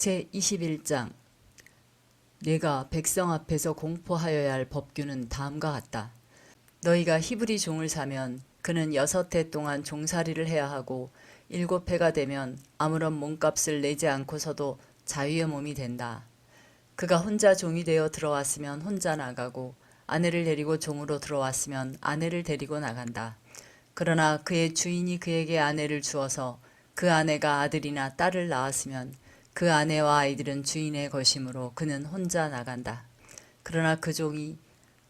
제21장 네가 백성 앞에서 공포하여야 할 법규는 다음과 같다. 너희가 히브리 종을 사면 그는 6해 동안 종살이를 해야 하고 7해가 되면 아무런 몸값을 내지 않고서도 자유의 몸이 된다. 그가 혼자 종이 되어 들어왔으면 혼자 나가고 아내를 데리고 종으로 들어왔으면 아내를 데리고 나간다. 그러나 그의 주인이 그에게 아내를 주어서 그 아내가 아들이나 딸을 낳았으면 그 아내와 아이들은 주인의 것이므로 그는 혼자 나간다. 그러나 그 종이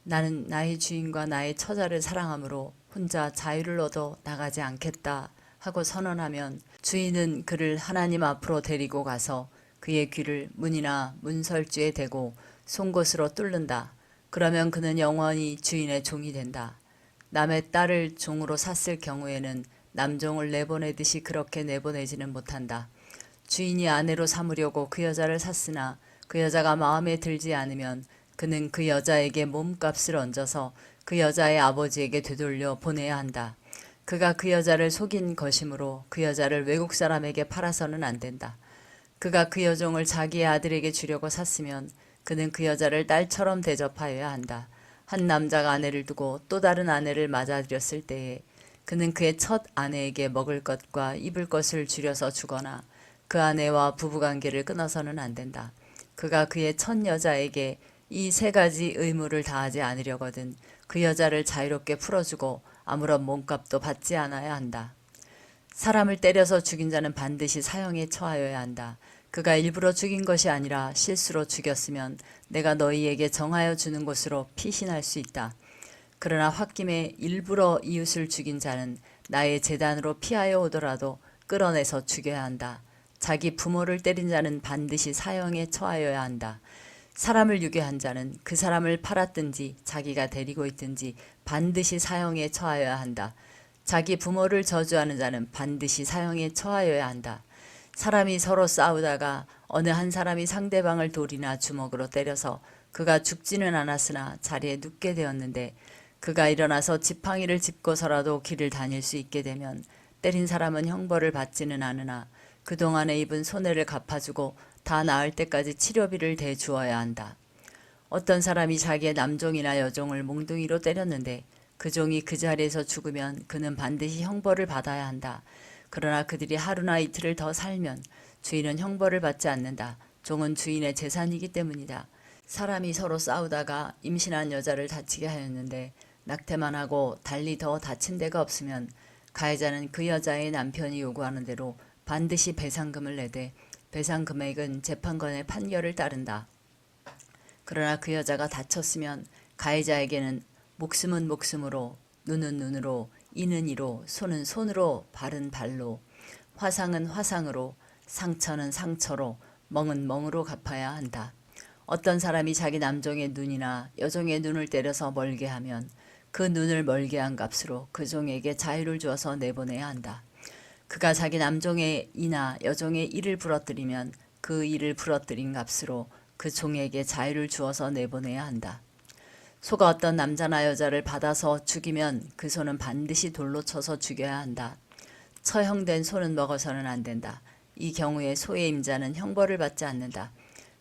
나는 나의 주인과 나의 처자를 사랑하므로 혼자 자유를 얻어 나가지 않겠다 하고 선언하면 주인은 그를 하나님 앞으로 데리고 가서 그의 귀를 문이나 문설주에 대고 송곳으로 뚫는다. 그러면 그는 영원히 주인의 종이 된다. 남의 딸을 종으로 샀을 경우에는 남종을 내보내듯이 그렇게 내보내지는 못한다. 주인이 아내로 삼으려고 그 여자를 샀으나 그 여자가 마음에 들지 않으면 그는 그 여자에게 몸값을 얹어서 그 여자의 아버지에게 되돌려 보내야 한다. 그가 그 여자를 속인 것이므로 그 여자를 외국 사람에게 팔아서는 안 된다. 그가 그 여종을 자기의 아들에게 주려고 샀으면 그는 그 여자를 딸처럼 대접하여야 한다. 한 남자가 아내를 두고 또 다른 아내를 맞아들였을 때에 그는 그의 첫 아내에게 먹을 것과 입을 것을 줄여서 주거나 그 아내와 부부관계를 끊어서는 안 된다. 그가 그의 첫 여자에게 이 3가지 의무를 다하지 않으려거든 그 여자를 자유롭게 풀어주고 아무런 몸값도 받지 않아야 한다. 사람을 때려서 죽인 자는 반드시 사형에 처하여야 한다. 그가 일부러 죽인 것이 아니라 실수로 죽였으면 내가 너희에게 정하여 주는 것으로 피신할 수 있다. 그러나 홧김에 일부러 이웃을 죽인 자는 나의 제단으로 피하여 오더라도 끌어내서 죽여야 한다. 자기 부모를 때린 자는 반드시 사형에 처하여야 한다. 사람을 유괴한 자는 그 사람을 팔았든지 자기가 데리고 있든지 반드시 사형에 처하여야 한다. 자기 부모를 저주하는 자는 반드시 사형에 처하여야 한다. 사람이 서로 싸우다가 어느 한 사람이 상대방을 돌이나 주먹으로 때려서 그가 죽지는 않았으나 자리에 눕게 되었는데 그가 일어나서 지팡이를 짚고서라도 길을 다닐 수 있게 되면 때린 사람은 형벌을 받지는 않으나 그동안에 입은 손해를 갚아주고 다 나을 때까지 치료비를 대주어야 한다. 어떤 사람이 자기의 남종이나 여종을 몽둥이로 때렸는데 그 종이 그 자리에서 죽으면 그는 반드시 형벌을 받아야 한다. 그러나 그들이 하루나 이틀을 더 살면 주인은 형벌을 받지 않는다. 종은 주인의 재산이기 때문이다. 사람이 서로 싸우다가 임신한 여자를 다치게 하였는데 낙태만 하고 달리 더 다친 데가 없으면 가해자는 그 여자의 남편이 요구하는 대로 반드시 배상금을 내되 배상 금액은 재판관의 판결을 따른다. 그러나 그 여자가 다쳤으면 가해자에게는 목숨은 목숨으로, 눈은 눈으로, 이는 이로, 손은 손으로, 발은 발로, 화상은 화상으로, 상처는 상처로, 멍은 멍으로 갚아야 한다. 어떤 사람이 자기 남종의 눈이나 여종의 눈을 때려서 멀게 하면 그 눈을 멀게 한 값으로 그 종에게 자유를 주어서 내보내야 한다. 그가 자기 남종의 이나 여종의 이를 부러뜨리면 그 이를 부러뜨린 값으로 그 종에게 자유를 주어서 내보내야 한다. 소가 어떤 남자나 여자를 받아서 죽이면 그 소는 반드시 돌로 쳐서 죽여야 한다. 처형된 소는 먹어서는 안 된다. 이 경우에 소의 임자는 형벌을 받지 않는다.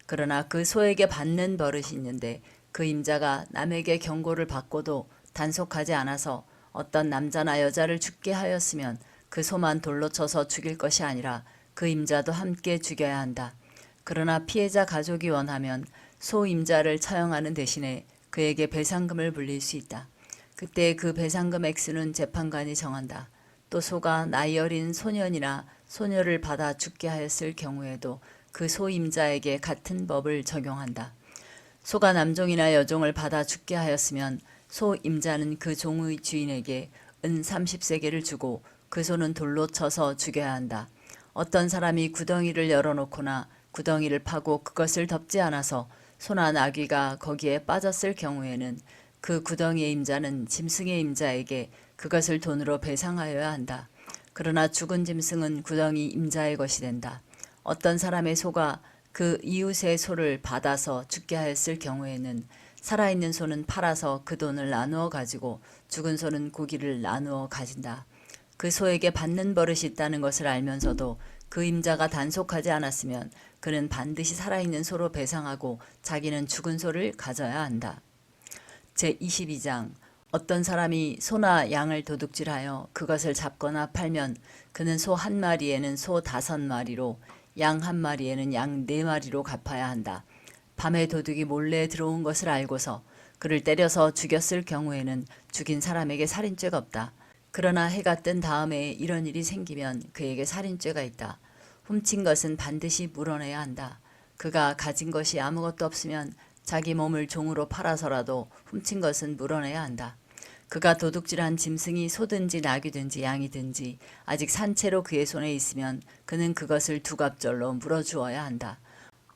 그러나 그 소에게 받는 버릇이 있는데 그 임자가 남에게 경고를 받고도 단속하지 않아서 어떤 남자나 여자를 죽게 하였으면 그 소만 돌로 쳐서 죽일 것이 아니라 그 임자도 함께 죽여야 한다. 그러나 피해자 가족이 원하면 소 임자를 처형하는 대신에 그에게 배상금을 물릴 수 있다. 그때 그 배상금 액수는 재판관이 정한다. 또 소가 나이 어린 소년이나 소녀를 받아 죽게 하였을 경우에도 그 소 임자에게 같은 법을 적용한다. 소가 남종이나 여종을 받아 죽게 하였으면 소 임자는 그 종의 주인에게 은 30세겔을 주고 그 소는 돌로 쳐서 죽여야 한다. 어떤 사람이 구덩이를 열어놓거나 구덩이를 파고 그것을 덮지 않아서 소나 나귀가 거기에 빠졌을 경우에는 그 구덩이의 임자는 짐승의 임자에게 그것을 돈으로 배상하여야 한다. 그러나 죽은 짐승은 구덩이 임자의 것이 된다. 어떤 사람의 소가 그 이웃의 소를 받아서 죽게 하였을 경우에는 살아있는 소는 팔아서 그 돈을 나누어 가지고 죽은 소는 고기를 나누어 가진다. 그 소에게 받는 버릇이 있다는 것을 알면서도 그 임자가 단속하지 않았으면 그는 반드시 살아있는 소로 배상하고 자기는 죽은 소를 가져야 한다. 제22장 어떤 사람이 소나 양을 도둑질하여 그것을 잡거나 팔면 그는 소 한 마리에는 소 5마리로 양 한 마리에는 양 4마리로 갚아야 한다. 밤에 도둑이 몰래 들어온 것을 알고서 그를 때려서 죽였을 경우에는 죽인 사람에게 살인죄가 없다. 그러나 해가 뜬 다음에 이런 일이 생기면 그에게 살인죄가 있다. 훔친 것은 반드시 물어내야 한다. 그가 가진 것이 아무것도 없으면 자기 몸을 종으로 팔아서라도 훔친 것은 물어내야 한다. 그가 도둑질한 짐승이 소든지 낙이든지 양이든지 아직 산채로 그의 손에 있으면 그는 그것을 두갑절로 물어주어야 한다.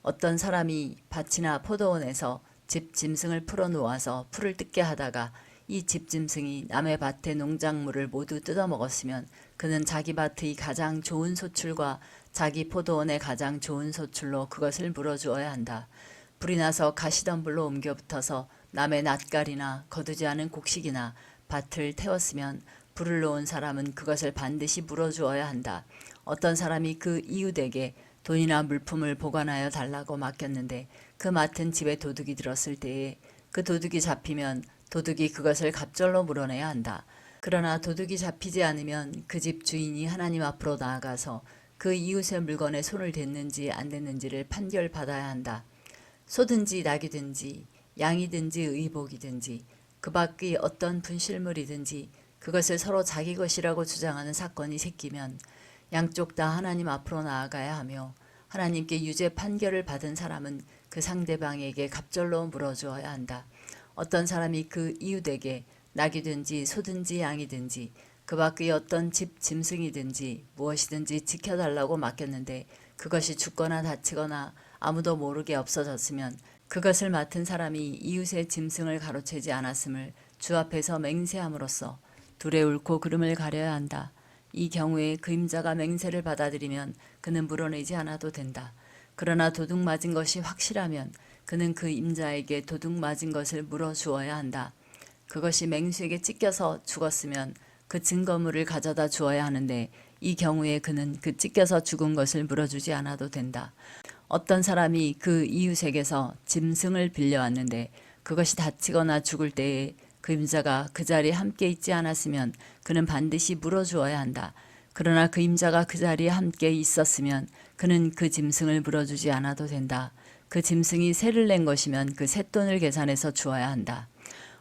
어떤 사람이 밭이나 포도원에서 집 짐승을 풀어 놓아서 풀을 뜯게 하다가 이 집 짐승이 남의 밭의 농작물을 모두 뜯어먹었으면 그는 자기 밭의 가장 좋은 소출과 자기 포도원의 가장 좋은 소출로 그것을 물어주어야 한다. 불이 나서 가시덤불로 옮겨 붙어서 남의 낫갈이나 거두지 않은 곡식이나 밭을 태웠으면 불을 놓은 사람은 그것을 반드시 물어주어야 한다. 어떤 사람이 그 이웃에게 돈이나 물품을 보관하여 달라고 맡겼는데 그 맡은 집에 도둑이 들었을 때에 그 도둑이 잡히면 도둑이 그것을 갑절로 물어내야 한다. 그러나 도둑이 잡히지 않으면 그 집 주인이 하나님 앞으로 나아가서 그 이웃의 물건에 손을 댔는지 안 댔는지를 판결받아야 한다. 소든지 낙이든지 양이든지 의복이든지 그 밖의 어떤 분실물이든지 그것을 서로 자기 것이라고 주장하는 사건이 생기면 양쪽 다 하나님 앞으로 나아가야 하며 하나님께 유죄 판결을 받은 사람은 그 상대방에게 갑절로 물어주어야 한다. 어떤 사람이 그 이웃에게 낙이든지 소든지 양이든지 그 밖의 어떤 집 짐승이든지 무엇이든지 지켜달라고 맡겼는데 그것이 죽거나 다치거나 아무도 모르게 없어졌으면 그것을 맡은 사람이 이웃의 짐승을 가로채지 않았음을 주 앞에서 맹세함으로써 둘에 옳고 그름을 가려야 한다. 이 경우에 그 임자가 맹세를 받아들이면 그는 물어내지 않아도 된다. 그러나 도둑 맞은 것이 확실하면 그는 그 임자에게 도둑 맞은 것을 물어주어야 한다. 그것이 맹수에게 찢겨서 죽었으면 그 증거물을 가져다 주어야 하는데 이 경우에 그는 그 찢겨서 죽은 것을 물어주지 않아도 된다. 어떤 사람이 그 이웃에게서 짐승을 빌려왔는데 그것이 다치거나 죽을 때에 그 임자가 그 자리에 함께 있지 않았으면 그는 반드시 물어주어야 한다. 그러나 그 임자가 그 자리에 함께 있었으면 그는 그 짐승을 물어주지 않아도 된다. 그 짐승이 세를 낸 것이면 그 쇳돈을 계산해서 주어야 한다.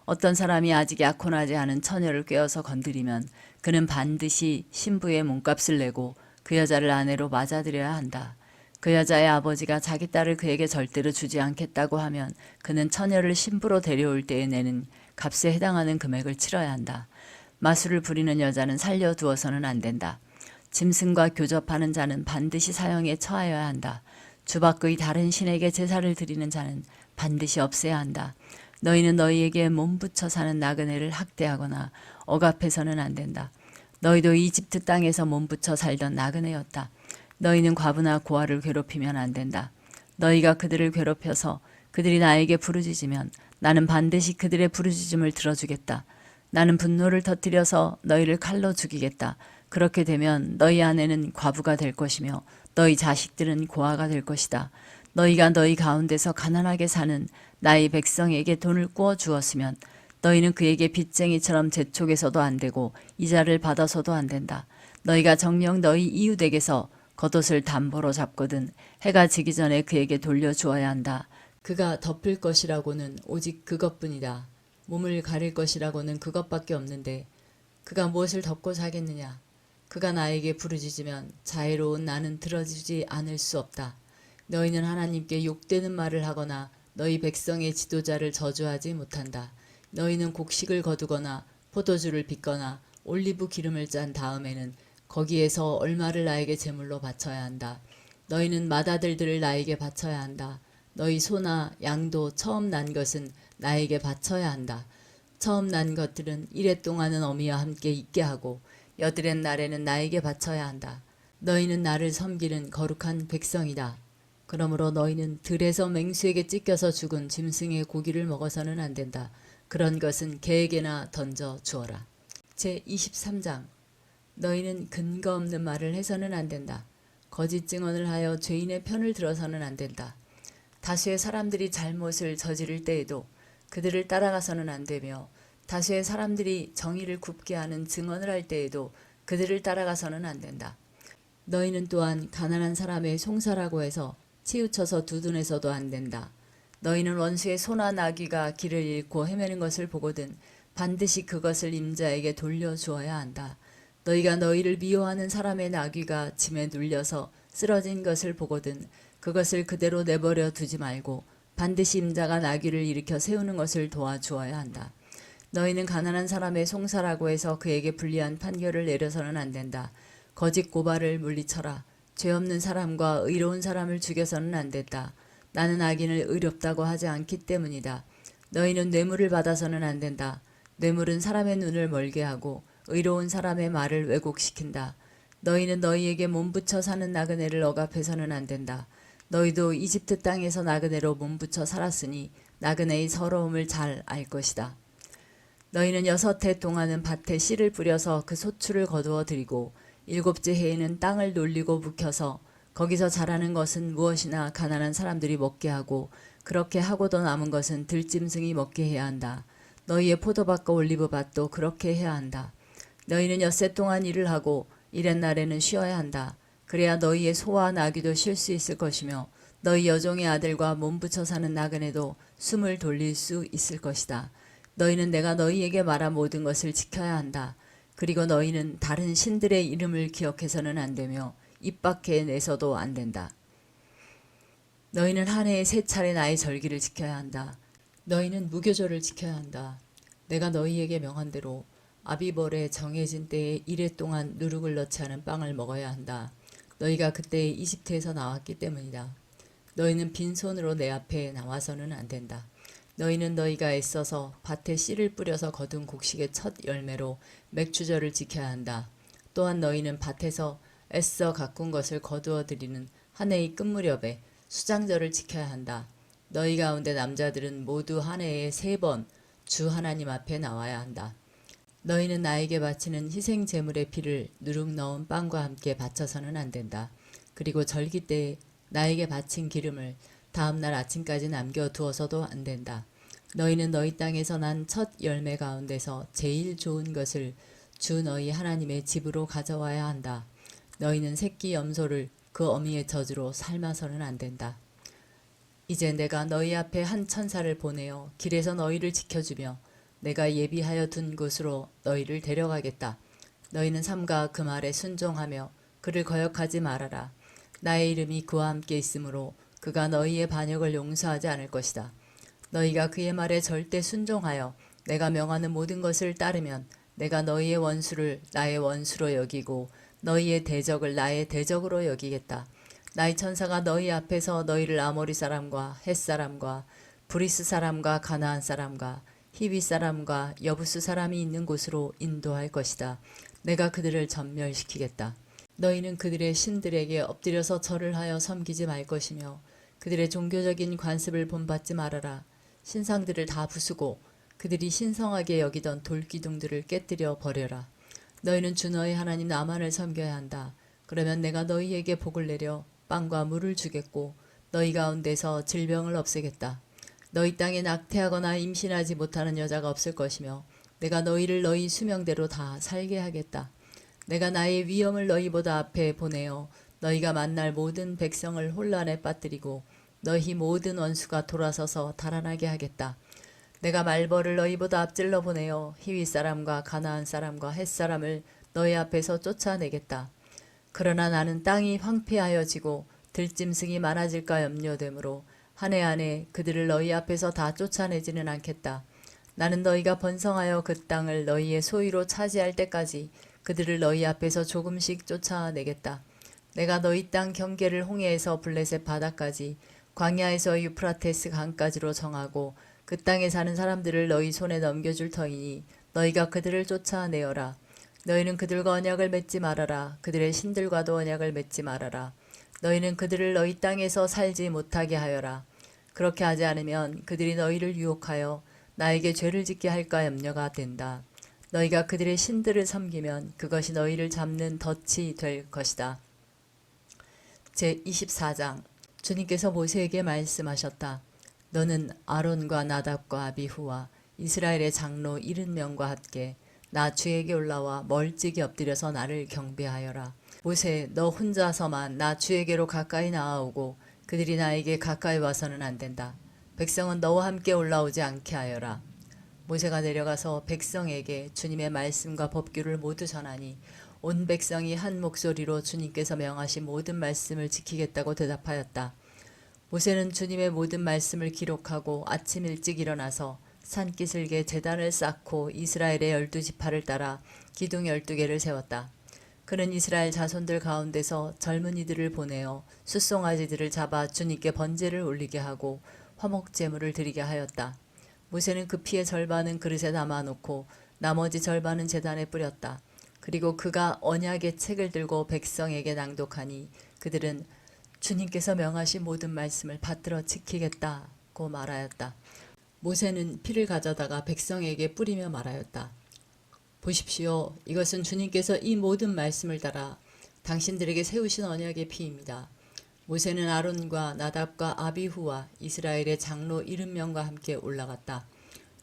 어떤 사람이 아직 약혼하지 않은 처녀를 꿰어서 건드리면 그는 반드시 신부의 몸값을 내고 그 여자를 아내로 맞아들여야 한다. 그 여자의 아버지가 자기 딸을 그에게 절대로 주지 않겠다고 하면 그는 처녀를 신부로 데려올 때에 내는 값에 해당하는 금액을 치러야 한다. 마술을 부리는 여자는 살려두어서는 안 된다. 짐승과 교접하는 자는 반드시 사형에 처하여야 한다. 주 밖의 다른 신에게 제사를 드리는 자는 반드시 없애야 한다. 너희는 너희에게 몸붙여 사는 나그네를 학대하거나 억압해서는 안 된다. 너희도 이집트 땅에서 몸붙여 살던 나그네였다. 너희는 과부나 고아를 괴롭히면 안 된다. 너희가 그들을 괴롭혀서 그들이 나에게 부르짖으면 나는 반드시 그들의 부르짖음을 들어주겠다. 나는 분노를 터뜨려서 너희를 칼로 죽이겠다. 그렇게 되면 너희 아내는 과부가 될 것이며 너희 자식들은 고아가 될 것이다. 너희가 너희 가운데서 가난하게 사는 나의 백성에게 돈을 꾸어 주었으면 너희는 그에게 빚쟁이처럼 재촉해서도 안 되고 이자를 받아서도 안 된다. 너희가 정녕 너희 이웃에게서 겉옷을 담보로 잡거든 해가 지기 전에 그에게 돌려주어야 한다. 그가 덮을 것이라고는 오직 그것뿐이다. 몸을 가릴 것이라고는 그것밖에 없는데 그가 무엇을 덮고 자겠느냐. 그가 나에게 부르짖으면 자애로운 나는 들어주지 않을 수 없다. 너희는 하나님께 욕되는 말을 하거나 너희 백성의 지도자를 저주하지 못한다. 너희는 곡식을 거두거나 포도주를 빚거나 올리브 기름을 짠 다음에는 거기에서 얼마를 나에게 제물로 바쳐야 한다. 너희는 맏아들들을 나에게 바쳐야 한다. 너희 소나 양도 처음 난 것은 나에게 바쳐야 한다. 처음 난 것들은 이래 동안은 어미와 함께 있게 하고 여드렛 날에는 나에게 바쳐야 한다. 너희는 나를 섬기는 거룩한 백성이다. 그러므로 너희는 들에서 맹수에게 찢겨서 죽은 짐승의 고기를 먹어서는 안 된다. 그런 것은 개에게나 던져 주어라. 제23장 너희는 근거 없는 말을 해서는 안 된다. 거짓 증언을 하여 죄인의 편을 들어서는 안 된다. 다수의 사람들이 잘못을 저지를 때에도 그들을 따라가서는 안 되며 다수의 사람들이 정의를 굽게 하는 증언을 할 때에도 그들을 따라가서는 안 된다. 너희는 또한 가난한 사람의 송사라고 해서 치우쳐서 두둔해서도 안 된다. 너희는 원수의 소나 나귀가 길을 잃고 헤매는 것을 보거든 반드시 그것을 임자에게 돌려주어야 한다. 너희가 너희를 미워하는 사람의 나귀가 짐에 눌려서 쓰러진 것을 보거든 그것을 그대로 내버려 두지 말고 반드시 임자가 나귀를 일으켜 세우는 것을 도와주어야 한다. 너희는 가난한 사람의 송사라고 해서 그에게 불리한 판결을 내려서는 안 된다. 거짓 고발을 물리쳐라. 죄 없는 사람과 의로운 사람을 죽여서는 안 된다. 나는 악인을 의롭다고 하지 않기 때문이다. 너희는 뇌물을 받아서는 안 된다. 뇌물은 사람의 눈을 멀게 하고 의로운 사람의 말을 왜곡시킨다. 너희는 너희에게 몸부쳐 사는 나그네를 억압해서는 안 된다. 너희도 이집트 땅에서 나그네로 몸부쳐 살았으니 나그네의 서러움을 잘 알 것이다. 너희는 6해 동안은 밭에 씨를 뿌려서 그 소출을 거두어 들이고 7째 해에는 땅을 놀리고 묵혀서 거기서 자라는 것은 무엇이나 가난한 사람들이 먹게 하고 그렇게 하고도 남은 것은 들짐승이 먹게 해야 한다. 너희의 포도밭과 올리브밭도 그렇게 해야 한다. 너희는 6해 동안 일을 하고 이렛날에는 쉬어야 한다. 그래야 너희의 소와 나귀도 쉴 수 있을 것이며 너희 여종의 아들과 몸부쳐 사는 나그네도 숨을 돌릴 수 있을 것이다. 너희는 내가 너희에게 말한 모든 것을 지켜야 한다. 그리고 너희는 다른 신들의 이름을 기억해서는 안 되며 입 밖에 내서도 안 된다. 너희는 한 해에 3차례 나의 절기를 지켜야 한다. 너희는 무교절을 지켜야 한다. 내가 너희에게 명한 대로 아비벌에 정해진 때에 1해 동안 누룩을 넣지 않은 빵을 먹어야 한다. 너희가 그때 이집트에서 나왔기 때문이다. 너희는 빈손으로 내 앞에 나와서는 안 된다. 너희는 너희가 애써서 밭에 씨를 뿌려서 거둔 곡식의 첫 열매로 맥주절을 지켜야 한다. 또한 너희는 밭에서 애써 가꾼 것을 거두어 들이는 한 해의 끝무렵에 수장절을 지켜야 한다. 너희 가운데 남자들은 모두 한 해에 3번 주 하나님 앞에 나와야 한다. 너희는 나에게 바치는 희생 제물의 피를 누룩 넣은 빵과 함께 바쳐서는 안 된다. 그리고 절기 때에 나에게 바친 기름을 다음날 아침까지 남겨두어서도 안 된다. 너희는 너희 땅에서 난 첫 열매 가운데서 제일 좋은 것을 주 너희 하나님의 집으로 가져와야 한다. 너희는 새끼 염소를 그 어미의 젖으로 삶아서는 안 된다. 이제 내가 너희 앞에 한 천사를 보내어 길에서 너희를 지켜주며 내가 예비하여 둔 곳으로 너희를 데려가겠다. 너희는 삼가 그 말에 순종하며 그를 거역하지 말아라. 나의 이름이 그와 함께 있으므로 그가 너희의 반역을 용서하지 않을 것이다. 너희가 그의 말에 절대 순종하여 내가 명하는 모든 것을 따르면 내가 너희의 원수를 나의 원수로 여기고 너희의 대적을 나의 대적으로 여기겠다. 나의 천사가 너희 앞에서 너희를 아모리 사람과 헷 사람과 브리스 사람과 가나안 사람과 히위 사람과 여부스 사람이 있는 곳으로 인도할 것이다. 내가 그들을 전멸시키겠다. 너희는 그들의 신들에게 엎드려서 절을 하여 섬기지 말 것이며 그들의 종교적인 관습을 본받지 말아라. 신상들을 다 부수고 그들이 신성하게 여기던 돌기둥들을 깨뜨려 버려라. 너희는 주 너희 하나님 나만을 섬겨야 한다. 그러면 내가 너희에게 복을 내려 빵과 물을 주겠고 너희 가운데서 질병을 없애겠다. 너희 땅에 낙태하거나 임신하지 못하는 여자가 없을 것이며 내가 너희를 너희 수명대로 다 살게 하겠다. 내가 나의 위엄을 너희보다 앞에 보내어 너희가 만날 모든 백성을 혼란에 빠뜨리고 너희 모든 원수가 돌아서서 달아나게 하겠다. 내가 말벌을 너희보다 앞질러 보내어 히위 사람과 가나안 사람과 헷 사람을 너희 앞에서 쫓아내겠다. 그러나 나는 땅이 황폐하여지고 들짐승이 많아질까 염려되므로 한 해 안에 그들을 너희 앞에서 다 쫓아내지는 않겠다. 나는 너희가 번성하여 그 땅을 너희의 소유로 차지할 때까지 그들을 너희 앞에서 조금씩 쫓아내겠다. 내가 너희 땅 경계를 홍해에서 블레셋 바다까지 광야에서 유프라테스 강까지로 정하고 그 땅에 사는 사람들을 너희 손에 넘겨줄 터이니 너희가 그들을 쫓아내어라. 너희는 그들과 언약을 맺지 말아라. 그들의 신들과도 언약을 맺지 말아라. 너희는 그들을 너희 땅에서 살지 못하게 하여라. 그렇게 하지 않으면 그들이 너희를 유혹하여 나에게 죄를 짓게 할까 염려가 된다. 너희가 그들의 신들을 섬기면 그것이 너희를 잡는 덫이 될 것이다. 제24장. 주님께서 모세에게 말씀하셨다. 너는 아론과 나답과 아비후와 이스라엘의 장로 70명과 함께 나 주에게 올라와 멀찍이 엎드려서 나를 경배하여라. 모세, 너 혼자서만 나 주에게로 가까이 나아오고 그들이 나에게 가까이 와서는 안 된다. 백성은 너와 함께 올라오지 않게 하여라. 모세가 내려가서 백성에게 주님의 말씀과 법규를 모두 전하니 온 백성이 한 목소리로 주님께서 명하신 모든 말씀을 지키겠다고 대답하였다. 모세는 주님의 모든 말씀을 기록하고 아침 일찍 일어나서 산기슭에 제단을 쌓고 이스라엘의 12지파를 따라 기둥 12개를 세웠다. 그는 이스라엘 자손들 가운데서 젊은이들을 보내어 숫송아지들을 잡아 주님께 번제를 올리게 하고 화목 제물을 드리게 하였다. 모세는 그 피의 절반은 그릇에 담아놓고 나머지 절반은 제단에 뿌렸다. 그리고 그가 언약의 책을 들고 백성에게 낭독하니 그들은 주님께서 명하신 모든 말씀을 받들어 지키겠다고 말하였다. 모세는 피를 가져다가 백성에게 뿌리며 말하였다. 보십시오. 이것은 주님께서 이 모든 말씀을 따라 당신들에게 세우신 언약의 피입니다. 모세는 아론과 나답과 아비후와 이스라엘의 장로 70명과 함께 올라갔다.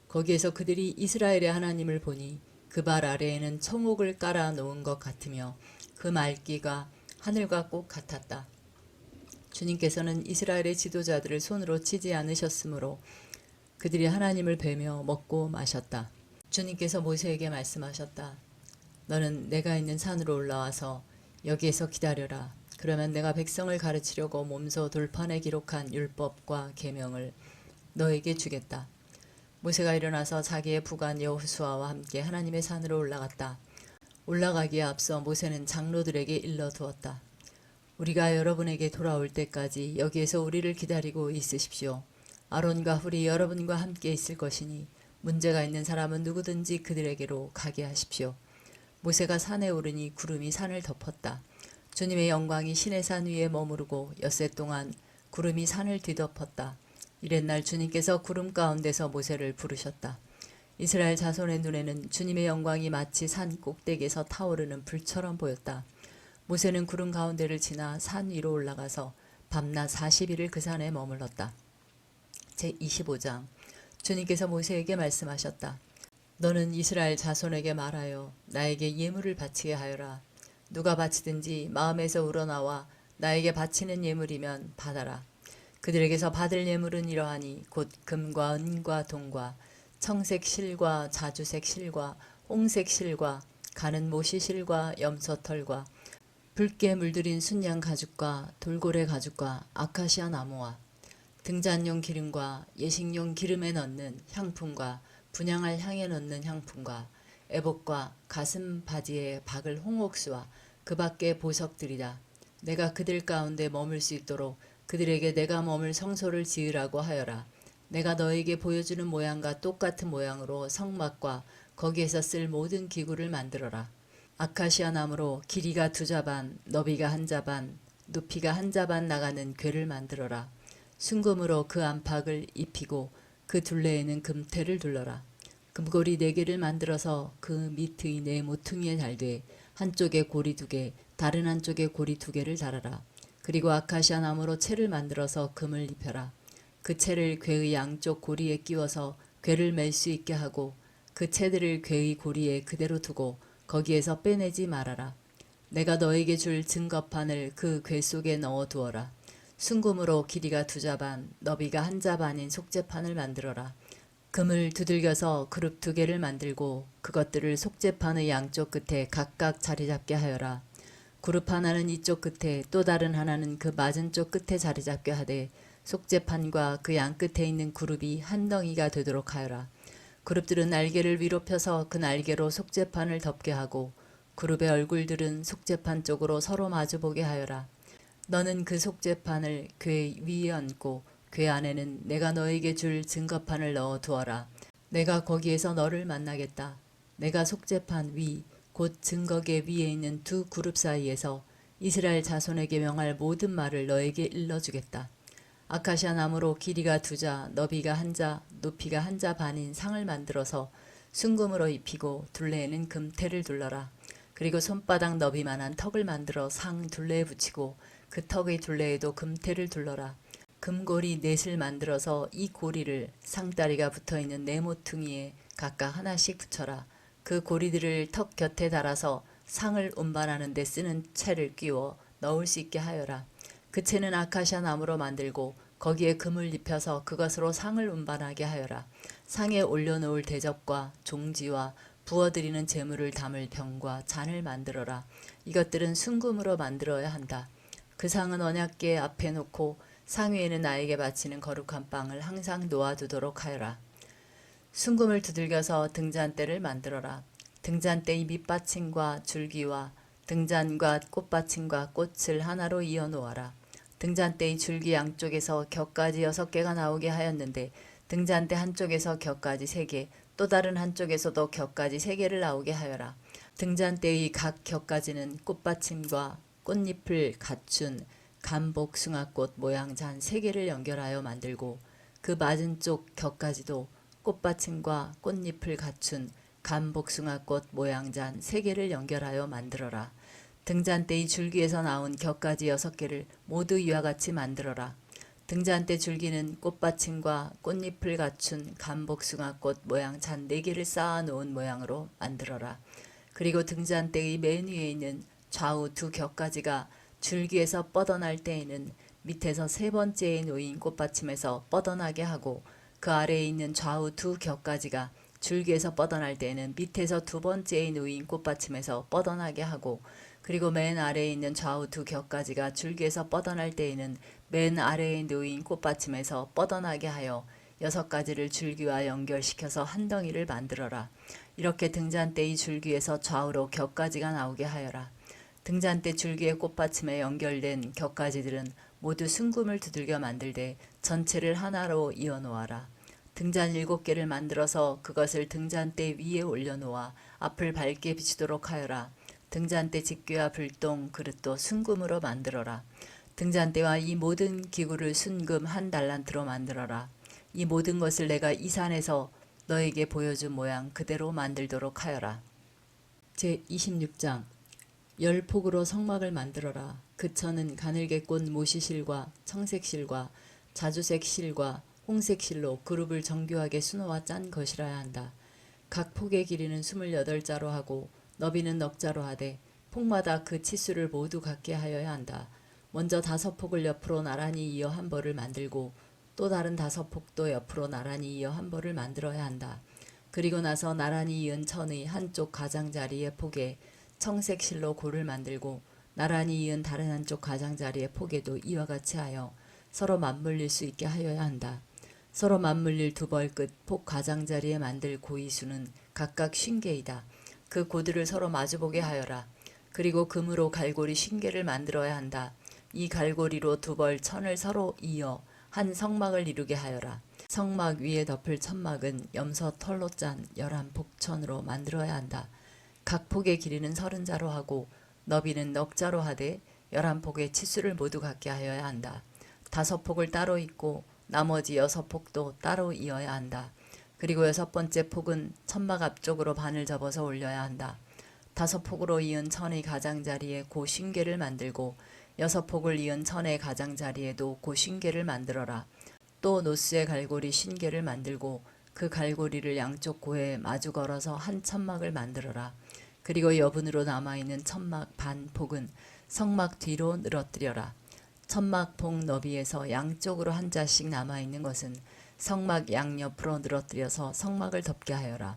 거기에서 그들이 이스라엘의 하나님을 보니 그 발 아래에는 청옥을 깔아 놓은 것 같으며 그 말기가 하늘과 꼭 같았다. 주님께서는 이스라엘의 지도자들을 손으로 치지 않으셨으므로 그들이 하나님을 뵈며 먹고 마셨다. 주님께서 모세에게 말씀하셨다. 너는 내가 있는 산으로 올라와서 여기에서 기다려라. 그러면 내가 백성을 가르치려고 몸소 돌판에 기록한 율법과 계명을 너에게 주겠다. 모세가 일어나서 자기의 부관 여호수아와 함께 하나님의 산으로 올라갔다. 올라가기에 앞서 모세는 장로들에게 일러두었다. 우리가 여러분에게 돌아올 때까지 여기에서 우리를 기다리고 있으십시오. 아론과 훌이 여러분과 함께 있을 것이니 문제가 있는 사람은 누구든지 그들에게로 가게 하십시오. 모세가 산에 오르니 구름이 산을 덮었다. 주님의 영광이 시내산 위에 머무르고 엿새 동안 구름이 산을 뒤덮었다. 이튿날 주님께서 구름 가운데서 모세를 부르셨다. 이스라엘 자손의 눈에는 주님의 영광이 마치 산 꼭대기에서 타오르는 불처럼 보였다. 모세는 구름 가운데를 지나 산 위로 올라가서 밤낮 40일을 그 산에 머물렀다. 제25장. 주님께서 모세에게 말씀하셨다. 너는 이스라엘 자손에게 말하여 나에게 예물을 바치게 하여라. 누가 바치든지 마음에서 우러나와 나에게 바치는 예물이면 받아라. 그들에게서 받을 예물은 이러하니 곧 금과 은과 동과 청색 실과 자주색 실과 홍색 실과 가는 모시 실과 염소털과 붉게 물들인 순양 가죽과 돌고래 가죽과 아카시아 나무와 등잔용 기름과 예식용 기름에 넣는 향품과 분향할 향에 넣는 향품과 애복과 가슴 바지에 박을 홍옥수와 그 밖의 보석들이다. 내가 그들 가운데 머물 수 있도록 그들에게 내가 머물 성소를 지으라고 하여라. 내가 너에게 보여주는 모양과 똑같은 모양으로 성막과 거기에서 쓸 모든 기구를 만들어라. 아카시아 나무로 길이가 2자반, 너비가 1자반, 높이가 1자반 나가는 궤를 만들어라. 순금으로 그 안팎을 입히고 그 둘레에는 금테를 둘러라. 금고리 4개를 만들어서 그 밑의 네 모퉁이에 달되 한쪽에 고리 2개, 다른 한쪽에 고리 2개를 달아라. 그리고 아카시아 나무로 채를 만들어서 금을 입혀라. 그 채를 궤의 양쪽 고리에 끼워서 궤를 맬 수 있게 하고 그 채들을 궤의 고리에 그대로 두고 거기에서 빼내지 말아라. 내가 너에게 줄 증거판을 그 궤 속에 넣어 두어라. 순금으로 길이가 2자반, 너비가 1자반인 속죄판을 만들어라. 금을 두들겨서 그룹 2개를 만들고 그것들을 속죄판의 양쪽 끝에 각각 자리 잡게 하여라. 그룹 하나는 이쪽 끝에 또 다른 하나는 그 맞은쪽 끝에 자리 잡게 하되 속죄판과 그 양 끝에 있는 그룹이 한 덩이가 되도록 하여라. 그룹들은 날개를 위로 펴서 그 날개로 속죄판을 덮게 하고 그룹의 얼굴들은 속죄판 쪽으로 서로 마주보게 하여라. 너는 그 속죄판을 궤 위에 얹고 궤 안에는 내가 너에게 줄 증거판을 넣어 두어라. 내가 거기에서 너를 만나겠다. 내가 속죄판 위, 곧 증거계 위에 있는 2 그룹 사이에서 이스라엘 자손에게 명할 모든 말을 너에게 일러주겠다. 아카시아 나무로 길이가 2자, 너비가 1자, 높이가 1자 반인 상을 만들어서 순금으로 입히고 둘레에는 금테를 둘러라. 그리고 손바닥 너비만한 턱을 만들어 상 둘레에 붙이고 그 턱의 둘레에도 금테를 둘러라. 금고리 넷을 만들어서 이 고리를 상다리가 붙어있는 네 모퉁이에 각각 하나씩 붙여라. 그 고리들을 턱 곁에 달아서 상을 운반하는 데 쓰는 채를 끼워 넣을 수 있게 하여라. 그 채는 아카시아 나무로 만들고 거기에 금을 입혀서 그것으로 상을 운반하게 하여라. 상에 올려놓을 대접과 종지와 부어드리는 재물을 담을 병과 잔을 만들어라. 이것들은 순금으로 만들어야 한다. 그 상은 언약궤 앞에 놓고 상 위에는 나에게 바치는 거룩한 빵을 항상 놓아두도록 하여라. 순금을 두들겨서 등잔대를 만들어라. 등잔대의 밑받침과 줄기와 등잔과 꽃받침과 꽃을 하나로 이어 놓아라. 등잔대의 줄기 양쪽에서 격가지 6개가 나오게 하였는데 등잔대 한쪽에서 격가지 3개, 또 다른 한쪽에서도 격가지 3개를 나오게 하여라. 등잔대의 각 격가지는 꽃받침과 꽃잎을 갖춘 감복숭아꽃 모양 잔 3개를 연결하여 만들고 그 맞은쪽 격가지도 꽃받침과 꽃잎을 갖춘 감복숭아꽃 모양 잔 3개를 연결하여 만들어라. 등잔대의 줄기에서 나온 격가지 6개를 모두 이와 같이 만들어라. 등잔대 줄기는 꽃받침과 꽃잎을 갖춘 감복숭아꽃 모양 잔 4개를 쌓아 놓은 모양으로 만들어라. 그리고 등잔대의 맨 위에 있는 좌우 2 격가지가 줄기에서 뻗어날 때에는 밑에서 3번째에 놓인 꽃받침에서 뻗어나게 하고 그 아래에 있는 좌우 2 격가지가 줄기에서 뻗어날 때에는 밑에서 2번째에 놓인 꽃받침에서 뻗어나게 하고 그리고 맨 아래에 있는 좌우 2 격가지가 줄기에서 뻗어날 때에는 맨 아래에 놓인 꽃받침에서 뻗어나게 하여 6가지를 줄기와 연결시켜서 한 덩이를 만들어라. 이렇게 등잔대의 줄기에서 좌우로 격가지가 나오게 하여라. 등잔대 줄기의 꽃받침에 연결된 격가지들은 모두 순금을 두들겨 만들되 전체를 하나로 이어 놓아라. 등잔 7개를 만들어서 그것을 등잔대 위에 올려놓아 앞을 밝게 비추도록 하여라. 등잔대 집게와 불똥, 그릇도 순금으로 만들어라. 등잔대와 이 모든 기구를 순금 1달란트로 만들어라. 이 모든 것을 내가 이 산에서 너에게 보여준 모양 그대로 만들도록 하여라. 제26장 10폭으로 성막을 만들어라. 그 천은 가늘게꽃 모시실과 청색실과 자주색 실과 홍색 실로 그룹을 정교하게 수놓아 짠 것이라야 한다. 각 폭의 길이는 28자로 하고 너비는 넉자로 하되 폭마다 그 치수를 모두 같게 하여야 한다. 먼저 5폭을 옆으로 나란히 이어 한 벌을 만들고 또 다른 5폭도 옆으로 나란히 이어 한 벌을 만들어야 한다. 그리고 나서 나란히 이은 천의 한쪽 가장자리의 폭에 청색 실로 골을 만들고 나란히 이은 다른 한쪽 가장자리의 폭에도 이와 같이 하여 서로 맞물릴 수 있게 하여야 한다. 서로 맞물릴 2벌 끝 폭 가장자리에 만들 고이수는 각각 50개이다. 그 고들을 서로 마주보게 하여라. 그리고 금으로 갈고리 50개를 만들어야 한다. 이 갈고리로 2벌 천을 서로 이어 한 성막을 이루게 하여라. 성막 위에 덮을 천막은 염소 털로 짠 11폭천으로 만들어야 한다. 각 폭의 길이는 30자로 하고 너비는 넉자로 하되 11폭의 치수를 모두 갖게 하여야 한다. 5폭을 따로 잇고 나머지 6폭도 따로 이어야 한다. 그리고 6번째 폭은 천막 앞쪽으로 반을 접어서 올려야 한다. 5폭으로 이은 천의 가장자리에 고 50개를 만들고 6폭을 이은 천의 가장자리에도 고 50개를 만들어라. 또 노스의 갈고리 50개를 만들고 그 갈고리를 양쪽 고에 마주 걸어서 한 천막을 만들어라. 그리고 여분으로 남아있는 천막 반 폭은 성막 뒤로 늘어뜨려라. 천막 폭 너비에서 양쪽으로 한 자씩 남아있는 것은 성막 양옆으로 늘어뜨려서 성막을 덮게 하여라.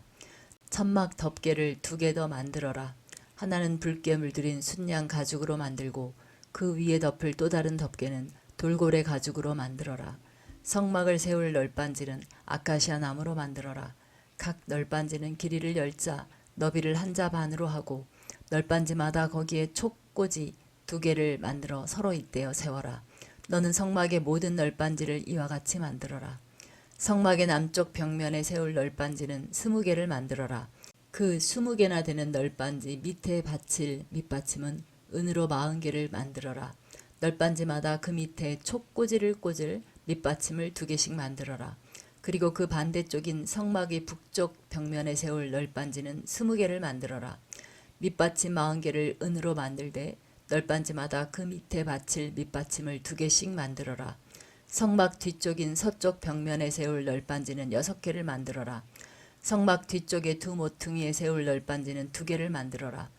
천막 덮개를 2개 더 만들어라. 하나는 붉게 물들인 순양 가죽으로 만들고 그 위에 덮을 또 다른 덮개는 돌고래 가죽으로 만들어라. 성막을 세울 널빤지는 아카시아 나무로 만들어라. 각 널빤지는 길이를 10자, 너비를 1자 반으로 하고 널빤지마다 거기에 촉꽂이 2개를 만들어 서로 잇대어 세워라. 너는 성막의 모든 널빤지를 이와 같이 만들어라. 성막의 남쪽 벽면에 세울 널빤지는 20개를 만들어라. 그 20개나 되는 널빤지 밑에 받칠 밑받침은 은으로 40개를 만들어라. 널빤지마다 그 밑에 촉꽂이를 꽂을 밑받침을 2개씩 만들어라. 그리고 그 반대쪽인 성막의 북쪽 벽면에 세울 널빤지는 20개를 만들어라. 밑받침 40개를 은으로 만들되 널빤지마다 그 밑에 받칠 밑받침을 2개씩 만들어라. 성막 뒤쪽인 서쪽 벽면에 세울 널빤지는 6개를 만들어라. 성막 뒤쪽에 2 모퉁이에 세울 널빤지는 2개를 만들어라.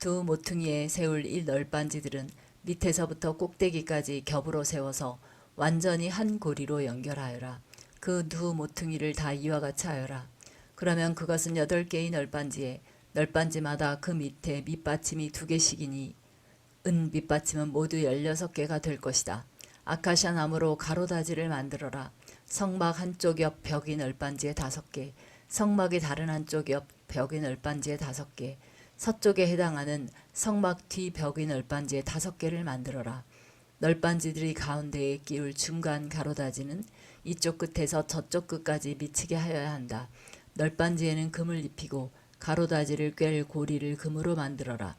2 모퉁이에 세울 이 널빤지들은 밑에서부터 꼭대기까지 겹으로 세워서 완전히 한 고리로 연결하여라. 그 2 모퉁이를 다 이와 같이 하여라. 그러면 그것은 8개의 널빤지에 널빤지마다 그 밑에 밑받침이 2개씩이니 은 밑받침은 모두 16개가 될 것이다. 아카시아 나무로 가로다지를 만들어라. 성막 한쪽 옆 벽의 널빤지에 5개, 성막의 다른 한쪽 옆 벽의 널빤지에 5개, 서쪽에 해당하는 성막 뒤 벽의 널빤지에 5개를 만들어라. 널빤지들이 가운데에 끼울 중간 가로다지는 이쪽 끝에서 저쪽 끝까지 미치게 하여야 한다. 널빤지에는 금을 입히고 가로다지를 꿰를 고리를 금으로 만들어라.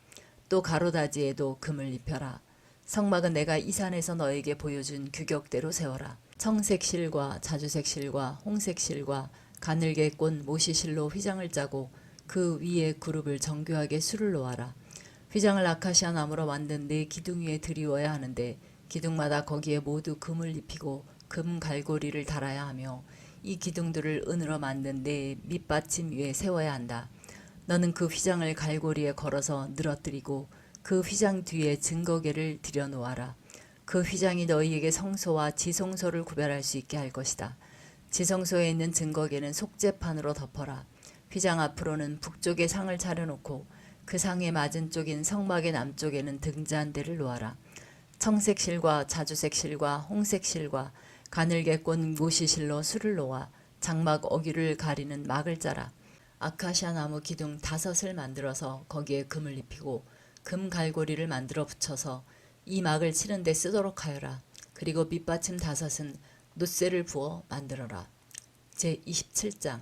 또 가로다지에도 금을 입혀라. 성막은 내가 이 산에서 너에게 보여준 규격대로 세워라. 청색 실과 자주색 실과 홍색 실과 가늘게 꼰 모시실로 휘장을 짜고 그 위에 그룹을 정교하게 수를 놓아라. 휘장을 아카시아 나무로 만든 4기둥 위에 드리워야 하는데 기둥마다 거기에 모두 금을 입히고 금 갈고리를 달아야 하며 이 기둥들을 은으로 만든 4 밑받침 위에 세워야 한다. 너는 그 휘장을 갈고리에 걸어서 늘어뜨리고 그 휘장 뒤에 증거계를 들여놓아라. 그 휘장이 너희에게 성소와 지성소를 구별할 수 있게 할 것이다. 지성소에 있는 증거계는 속죄판으로 덮어라. 휘장 앞으로는 북쪽에 상을 차려놓고 그 상의 맞은 쪽인 성막의 남쪽에는 등잔대를 놓아라. 청색 실과 자주색 실과 홍색 실과 가늘게 꼰 모시실로 수를 놓아 장막 어귀를 가리는 막을 짜라. 아카시아 나무 기둥 5을 만들어서 거기에 금을 입히고 금 갈고리를 만들어 붙여서 이 막을 치는 데 쓰도록 하여라. 그리고 밑받침 5은 놋쇠를 부어 만들어라. 제27장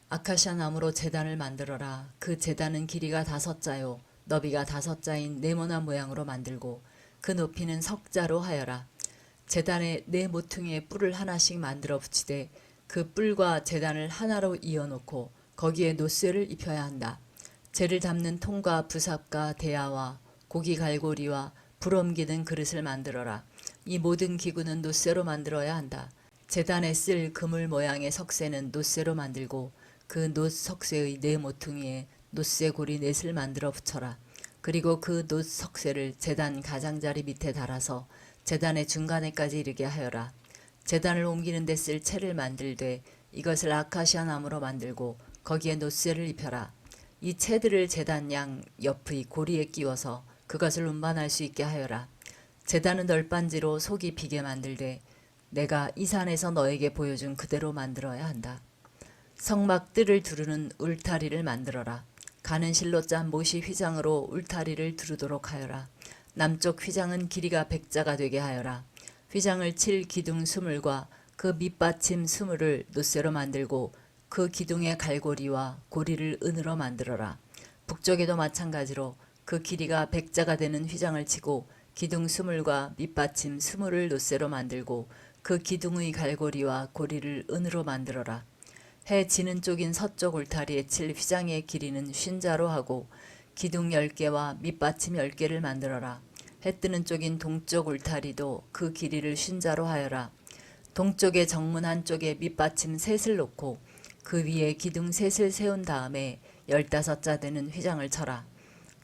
아카시아 나무로 제단을 만들어라. 그 제단은 길이가 5자요 너비가 5자인 네모난 모양으로 만들고 그 높이는 석자로 하여라. 제단에 4 모퉁이의 뿔을 하나씩 만들어 붙이되 그 뿔과 제단을 하나로 이어놓고 거기에 놋쇠를 입혀야 한다. 재를 담는 통과 부삽과 대야와 고기 갈고리와 불 옮기는 그릇을 만들어라. 이 모든 기구는 놋쇠로 만들어야 한다. 제단에 쓸 그물 모양의 석쇠는 놋쇠로 만들고 그 놋 석쇠의 4 모퉁이에 놋쇠 고리 4을 만들어 붙여라. 그리고 그 놋 석쇠를 제단 가장자리 밑에 달아서 제단의 중간에까지 이르게 하여라. 제단을 옮기는 데 쓸 채를 만들되 이것을 아카시아 나무로 만들고 거기에 놋쇠를 입혀라. 이 채들을 제단 양 옆의 고리에 끼워서 그것을 운반할 수 있게 하여라. 제단은 널빤지로 속이 비게 만들되 내가 이 산에서 너에게 보여준 그대로 만들어야 한다. 성막 뜰을 두르는 울타리를 만들어라. 가는 실로 짠 모시 휘장으로 울타리를 두르도록 하여라. 남쪽 휘장은 길이가 100자가 되게 하여라. 휘장을 칠 기둥 20과 그 밑받침 20을 놋쇠로 만들고 그 기둥의 갈고리와 고리를 은으로 만들어라. 북쪽에도 마찬가지로 그 길이가 100자가 되는 휘장을 치고 기둥 20과 밑받침 20을 놋쇠로 만들고 그 기둥의 갈고리와 고리를 은으로 만들어라. 해 지는 쪽인 서쪽 울타리에 칠 휘장의 길이는 50자로 하고 기둥 10개와 밑받침 10개를 만들어라. 해 뜨는 쪽인 동쪽 울타리도 그 길이를 50자로 하여라. 동쪽의 정문 한쪽에 밑받침 3을 놓고 그 위에 기둥 3을 세운 다음에 15자 되는 휘장을 쳐라.